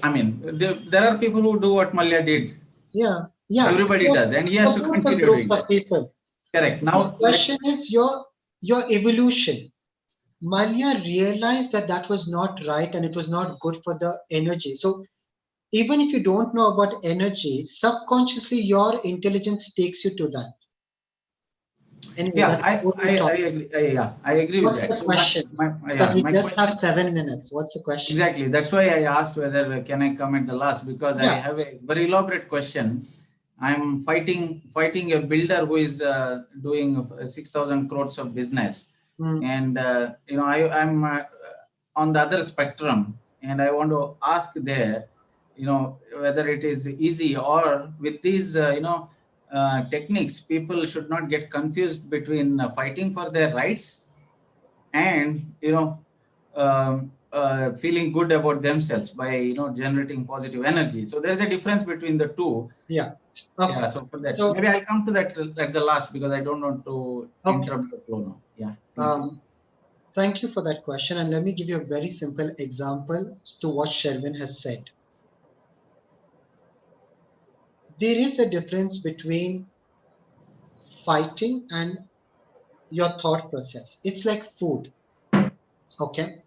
I mean, there are people who do what Malya did. Yeah, yeah. Everybody does, and he has to continue doing that. People. Correct. Now, the question is your evolution. Malya realized that was not right and it was not good for the energy. So even if you don't know about energy, subconsciously your intelligence takes you to that. Anyway, yeah, I agree. I agree with that. What's the question? Because we just have 7 minutes. What's the question? Exactly. That's why I asked whether can I come at the last, because I have a very elaborate question. I'm fighting a builder who is doing 6,000 crores of business, and I'm on the other spectrum, and I want to ask there, whether it is easy or with these techniques, people should not get confused between fighting for their rights and feeling good about themselves by generating positive energy. So there's a difference between the two. Yeah. Okay. Yeah. So for that, maybe I'll come to that at the last because I don't want to interrupt the flow now. Yeah. Thank you for that question, and let me give you a very simple example to what Shervin has said. There is a difference between fighting and your thought process. It's like food. Okay.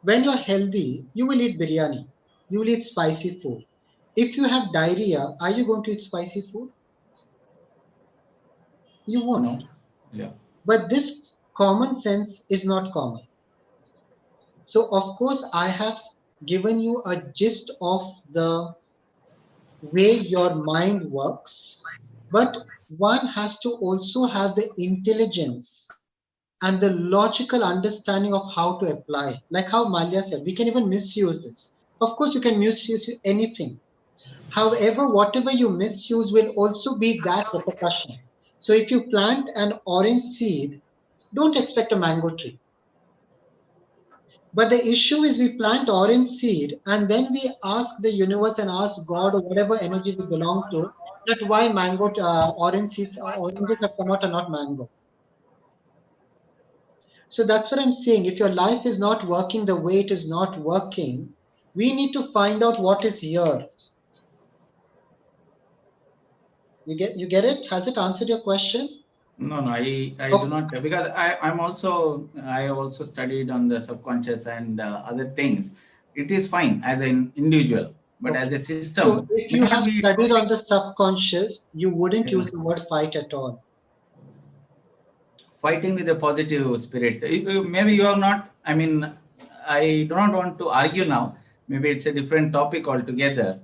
When you're healthy, you will eat biryani. You will eat spicy food. If you have diarrhea, are you going to eat spicy food? You won't. No. Yeah. But this common sense is not common. So of course, I have given you a gist of the way your mind works, but one has to also have the intelligence and the logical understanding of how to apply. Like how Malya said, we can even misuse this. Of course, you can misuse anything. However, whatever you misuse will also be that repercussion. So if you plant an orange seed, don't expect a mango tree. But the issue is we plant orange seed and then we ask the universe and ask God or whatever energy we belong to that why mango, oranges have come out and not mango. So that's what I'm saying. If your life is not working the way it is not working, we need to find out what is here. You get it? Has it answered your question? No, I do not, because I have also studied on the subconscious and other things. It is fine as an individual, but as a system. So if you have studied on the subconscious, you wouldn't use the word fight at all. Fighting with a positive spirit. Maybe you are not, I mean, I do not want to argue now. Maybe it's a different topic altogether.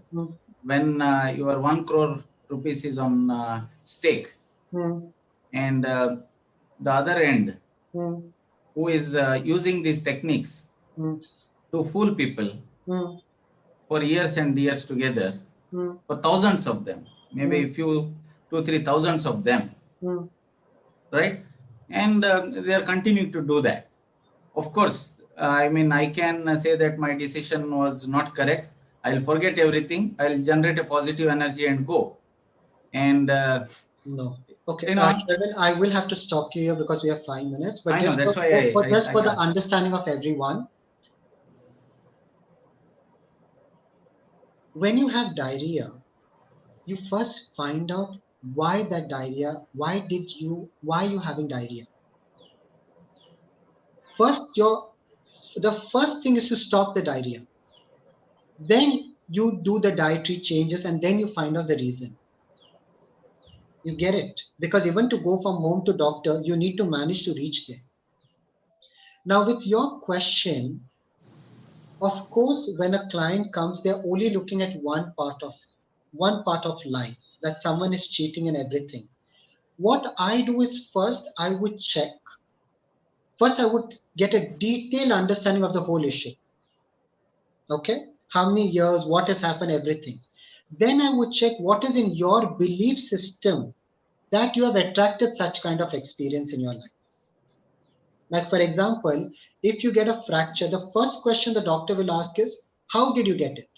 When your 1 crore rupees is on stake, and the other end, who is using these techniques Mm, to fool people mm, for years and years together, mm, for thousands of them, maybe mm, few, 2-3 thousands of them, mm. right? And they are continuing to do that. Of course, I mean, I can say that my decision was not correct. I'll forget everything. I'll generate a positive energy and go. And No. Okay, you know, Sherwin, I will have to stop you here because we have 5 minutes. But I know just that's why just I for the asked. understanding of everyone, when you have diarrhea, you first find out why that diarrhea. Why you having diarrhea? First, the first thing is to stop the diarrhea. Then you do the dietary changes, and then you find out the reason. You get it? Because even to go from home to doctor, you need to manage to reach there. Now, with your question, of course, when a client comes, they're only looking at one part of life, that someone is cheating and everything. What I do is first I would check. First, I would get a detailed understanding of the whole issue. Okay, how many years, what has happened, everything. Then I would check what is in your belief system that you have attracted such kind of experience in your life. Like, for example, if you get a fracture, the first question the doctor will ask is, how did you get it?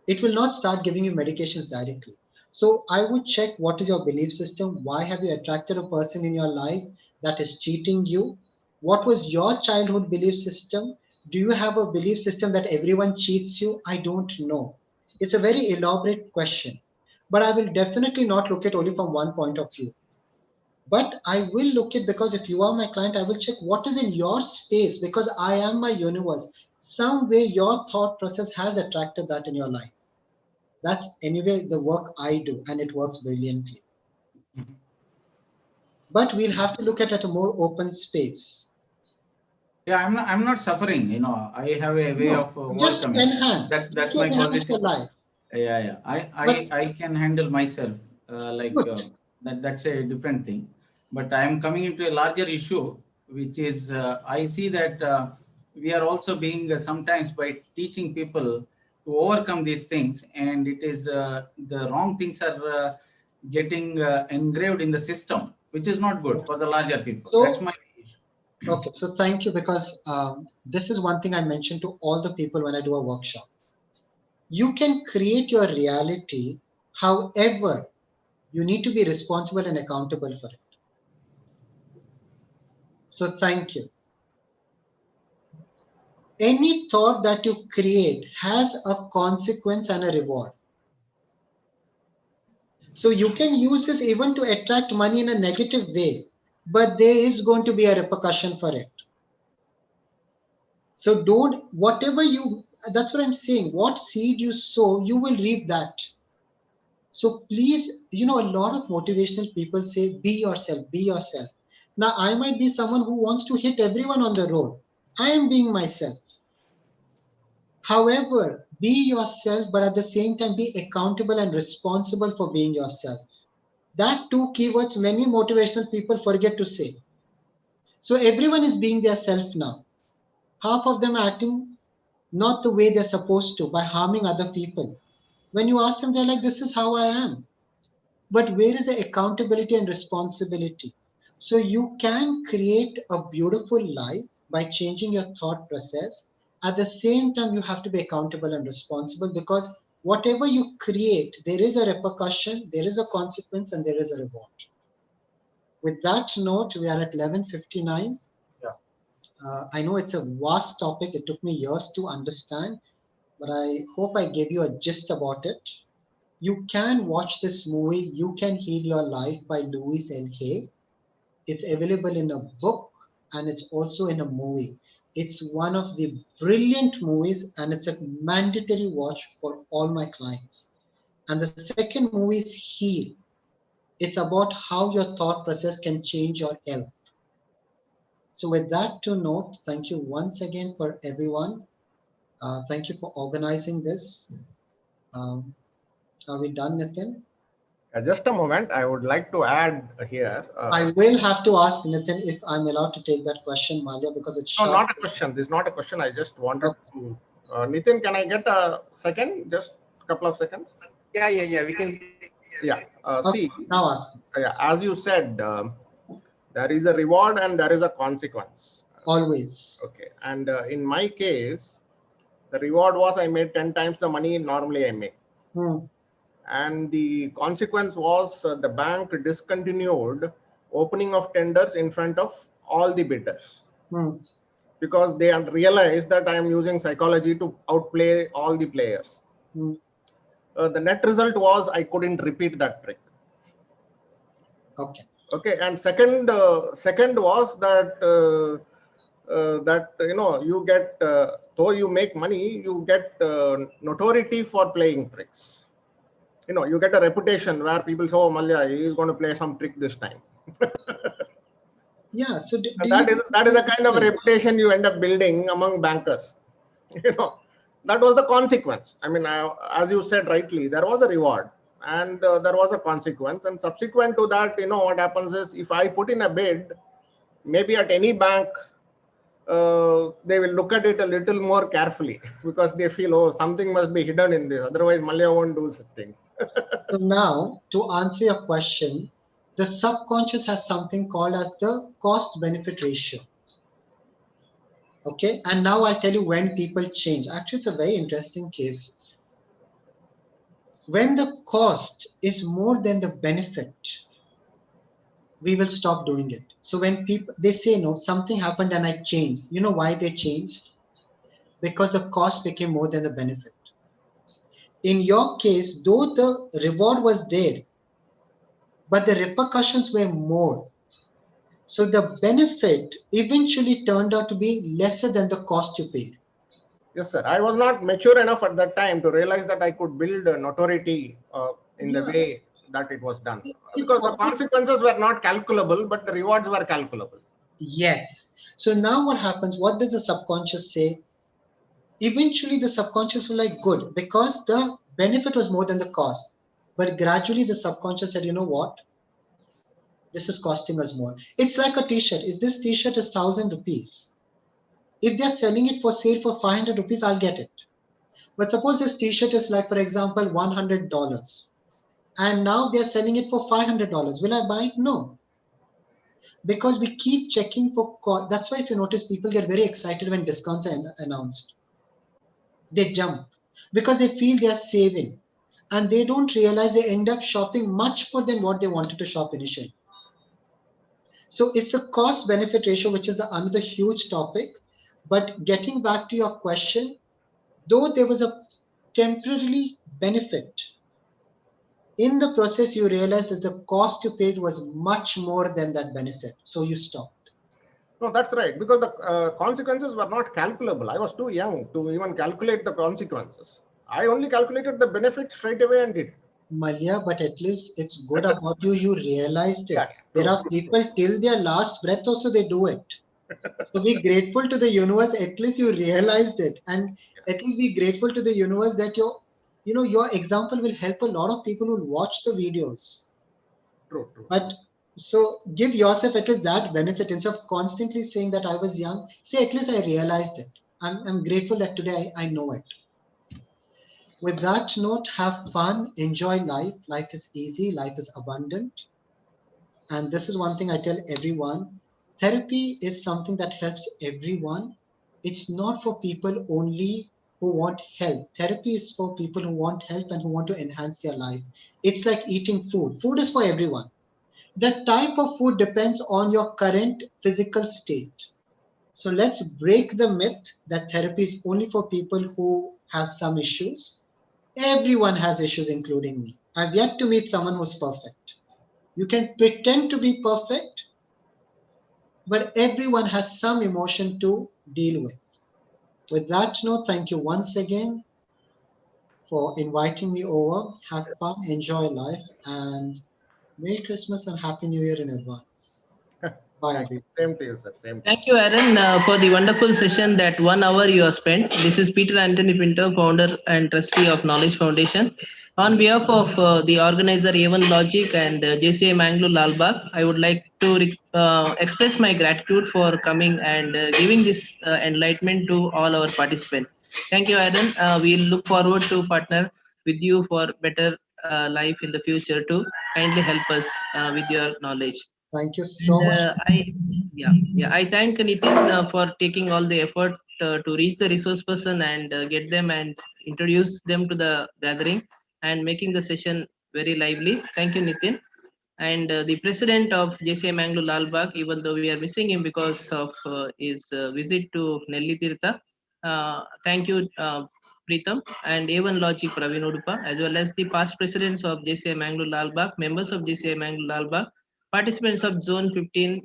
It will not start giving you medications directly. So I would check what is your belief system? Why have you attracted a person in your life that is cheating you? What was your childhood belief system? Do you have a belief system that everyone cheats you? I don't know. It's a very elaborate question, but I will definitely not look at only from one point of view. But I will look at, because if you are my client, I will check what is in your space, because I am my universe. Some way your thought process has attracted that in your life. That's anyway the work I do, and it works brilliantly. But we'll have to look at a more open space. Yeah, I'm not suffering. You know, I have a way No, of just to overcoming. enhance, just That's to my enhance your positive. life. Yeah, yeah. But I can handle myself. Like good. that's a different thing. But I am coming into a larger issue, which is I see that we are also being sometimes by teaching people to overcome these things, and it is the wrong things are getting engraved in the system, which is not good for the larger people. That's So, my issue. okay, so thank you, because this is one thing I mention to all the people when I do a workshop. You can create your reality, however, you need to be responsible and accountable for it. So, thank you. Any thought that you create has a consequence and a reward. So you can use this even to attract money in a negative way, but there is going to be a repercussion for it. So don't, whatever you, that's what I'm saying, what seed you sow, you will reap that. So please, a lot of motivational people say, be yourself, be yourself. Now, I might be someone who wants to hit everyone on the road. I am being myself. However, be yourself, but at the same time, be accountable and responsible for being yourself. That two keywords many motivational people forget to say. So everyone is being their self now. Half of them are acting not the way they're supposed to, by harming other people. When you ask them, they're like, this is how I am. But where is the accountability and responsibility? So you can create a beautiful life by changing your thought process. At the same time, you have to be accountable and responsible, because whatever you create, there is a repercussion, there is a consequence, and there is a reward. With that note, we are at 11:59. Yeah. I know it's a vast topic. It took me years to understand, but I hope I gave you a gist about it. You can watch this movie, You Can Heal Your Life by Louis L. Hay. It's available in a book, and it's also in a movie. It's one of the brilliant movies, and it's a mandatory watch for all my clients. And the second movie is Heal. It's about how your thought process can change your health. So with that to note, thank you once again for everyone. Thank you for organizing this. Are we done, Nitin? Just a moment. I would like to add here. I will have to ask Nitin if I'm allowed to take that question, Malia, because it's No, sharp. not a question. This is not a question. I just wanted to. Nitin, can I get a second? Just a couple of seconds. Yeah. We can. Yeah. Okay, See, now ask me. yeah, as you said, there is a reward and there is a consequence. Always. Okay. And in my case, the reward was I made 10 times the money normally I make. And the consequence was the bank discontinued opening of tenders in front of all the bidders. Because they had realized that I am using psychology to outplay all the players. The net result was I couldn't repeat that trick. Okay. Okay, and second was that you get though you make money, you get notoriety for playing tricks. You get a reputation where people say, "Oh, Malia, he is going to play some trick this time." Yeah. So that is a kind of a reputation you end up building among bankers. That was the consequence. I mean, as you said rightly, there was a reward and there was a consequence. And subsequent to that, what happens is if I put in a bid, maybe at any bank, they will look at it a little more carefully because they feel, oh, something must be hidden in this. Otherwise, Malia won't do such things. So now, to answer your question, the subconscious has something called as the cost-benefit ratio. Okay, and now I'll tell you when people change. Actually, it's a very interesting case. When the cost is more than the benefit, we will stop doing it. So when people, they say, no, something happened and I changed. You know why they changed? Because the cost became more than the benefit. In your case, though the reward was there, but the repercussions were more. So the benefit eventually turned out to be lesser than the cost you paid. Yes, sir. I was not mature enough at that time to realize that I could build a notoriety in the way that it was done. Because the consequences were not calculable, but the rewards were calculable. Yes. So now what happens? What does the subconscious say? Eventually the subconscious will like, good, because the benefit was more than the cost. But gradually the subconscious said, you know what? This is costing us more. It's like a t-shirt. If this t-shirt is 1,000 rupees, if they're selling it for sale for 500 rupees, I'll get it. But suppose this t-shirt is like, for example, $100. And now they're selling it for $500. Will I buy it? No. Because we keep checking for cost. That's why if you notice, people get very excited when discounts are announced. They jump because they feel they are saving. And they don't realize they end up shopping much more than what they wanted to shop initially. So it's a cost benefit ratio, which is another huge topic. But getting back to your question, though there was a temporary benefit, in the process, you realized that the cost you paid was much more than that benefit. So you stopped. No, that's right. Because the consequences were not calculable. I was too young to even calculate the consequences. I only calculated the benefit straight away and did it. Malia, but at least it's good about you. You realized it. Yeah, there are people till their last breath also they do it. So be grateful to the universe. At least you realized it, and at least be grateful to the universe that your example will help a lot of people who will watch the videos. True. But so give yourself at least that benefit instead of constantly saying that I was young. Say at least I realized it. I'm grateful that today I know it. With that note, have fun, enjoy life. Life is easy, life is abundant. And this is one thing I tell everyone. Therapy is something that helps everyone. It's not for people only who want help. Therapy is for people who want help and who want to enhance their life. It's like eating food. Food is for everyone. The type of food depends on your current physical state. So let's break the myth that therapy is only for people who have some issues. Everyone has issues, including me. I've yet to meet someone who's perfect. You can pretend to be perfect, but everyone has some emotion to deal with. With that note, thank you once again for inviting me over. Have fun, enjoy life, and Merry Christmas and Happy New Year in advance. Bye, everyone. Same to you, sir. Same. Thank you, Aaron, for the wonderful session that 1 hour you have spent. This is Peter Anthony Pinto, founder and trustee of Knowledge Foundation. On behalf of the organizer A1 Logic and JCA Mangalore Lalbagh, I would like to express my gratitude for coming and giving this enlightenment to all our participants. Thank you, Aaron. We'll look forward to partner with you for better life in the future too. Kindly help us with your knowledge. Thank you so And, much. I thank Nitin for taking all the effort to reach the resource person and get them and introduce them to the gathering and making the session very lively. Thank you, Nitin. And the president of JCI Mangalore Lalbagh, even though we are missing him because of his visit to Nelli Tirtha. Thank you, Preetham, and A1 Logic Praveen Udupa, as well as the past presidents of JCI Mangalore Lalbagh, members of JCI Mangalore Lalbagh, participants of Zone 15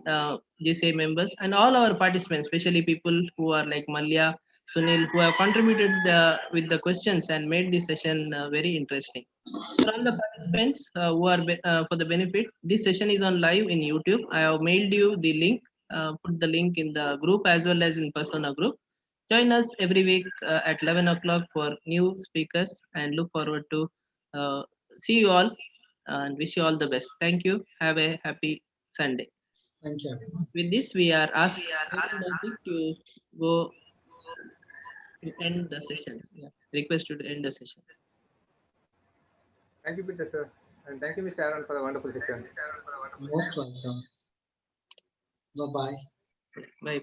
JCI members, and all our participants, especially people who are like Malya, Sunil, who have contributed with the questions and made the session very interesting. For all the participants who are for the benefit, this session is on live in YouTube. I have mailed you the link, put the link in the group as well as in persona group. Join us every week at 11 o'clock for new speakers and look forward to see you all and wish you all the best. Thank you. Have a happy Sunday. Thank you, everyone. With this, we are asked to go to end the session. Yeah. Request to end the session. Thank you, Peter, sir. And thank you, Mr. Aaron, for the wonderful session. Most welcome. Bye-bye. Bye.